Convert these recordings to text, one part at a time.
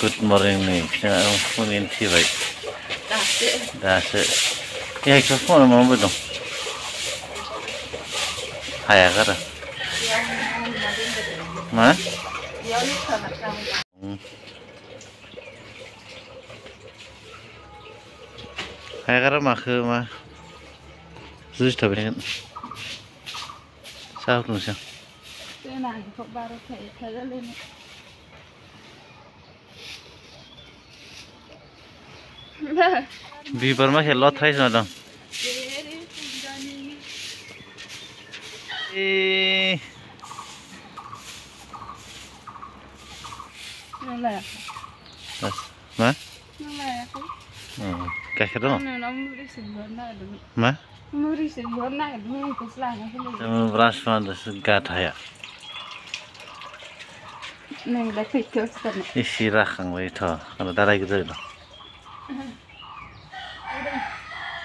Good morning nih, jangan ngomongin sih baik. Dasu. Ya ikut phone mau betul. Hai agar. Mana? Hai agar makan mah. Sudah tapi kan. Sao tuh sih? Bibar mah lot hai sana dong. Mas, ma? Kakek dong. Ma? Beras mana segat ya? Isi rakang itu, kalau darah gitu itu.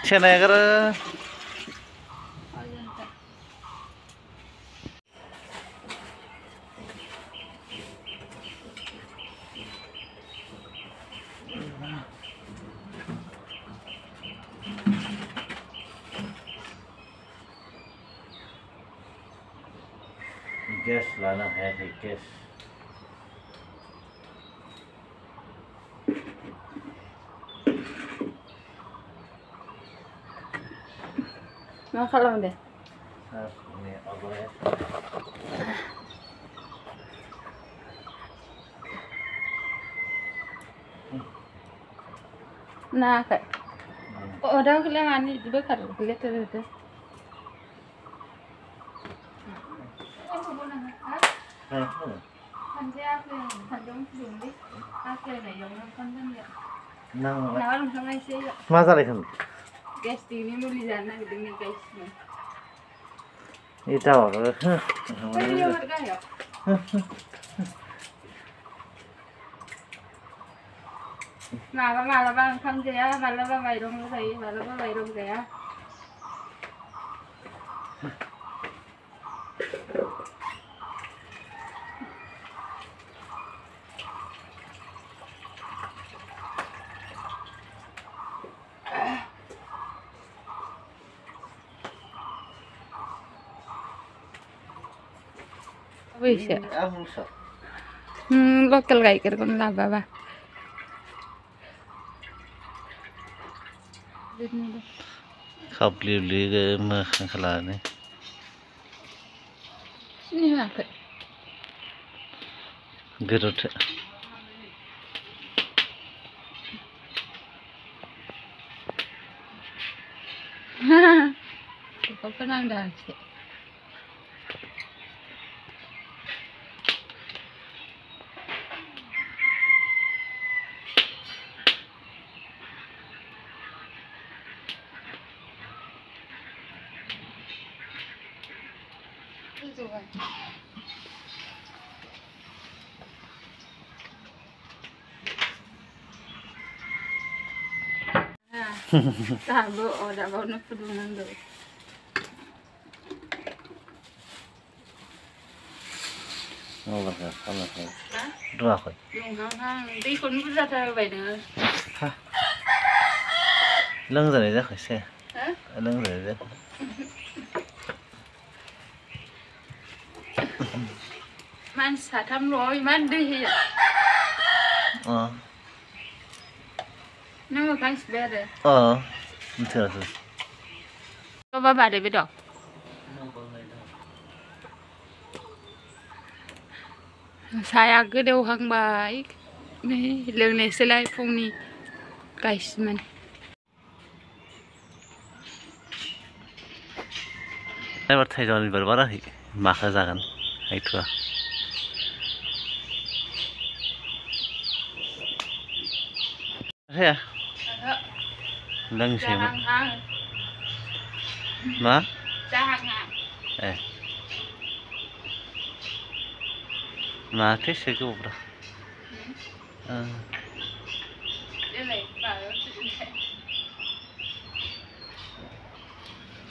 Cina ya kira. Gas lana hai gas. Nah kalau deh. Ini apa ya? Nah kayak. Oh udah kelihatan ini juga kan kelihatan itu. Masa lagi? Guys, ini mau di sana gitu nih guys. Itu apa? Ini yang harga ya? Malah bang kan dia, malah bang bayrong saya, malah bang bayrong saya. Bisa. Lokal guys, kira kon lah baba. Kau beli ke mana kalau ni? Sini apa? Gerut. Kau pernah dah sih? Tahu, udah bau nak pedungan tu. Oh betul, betul. Dua koi. Đi con cứ ra thôi vậy nữa. Lưng rồi đấy khỏi xe. Lưng rồi đấy. Man xả thăm rồi, man đi. Nó mà căng sờ đấy. Betul betul. Coba balik bedo. Saya gede orang baik. Nih, leune selai fungni. Guys, man. Saya bertanya soal berbara, maka jangan itu. Ya. Leng sih. Ma? Jangan. Mati sih gue bro. Ini baru.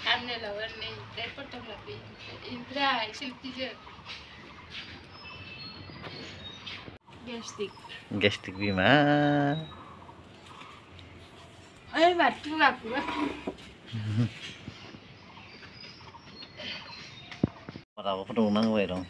Aneh lah warna ini. Fotografi. Indra, selfie je. Gestik bima. Batu aku. Pada apa dong nang wae dong.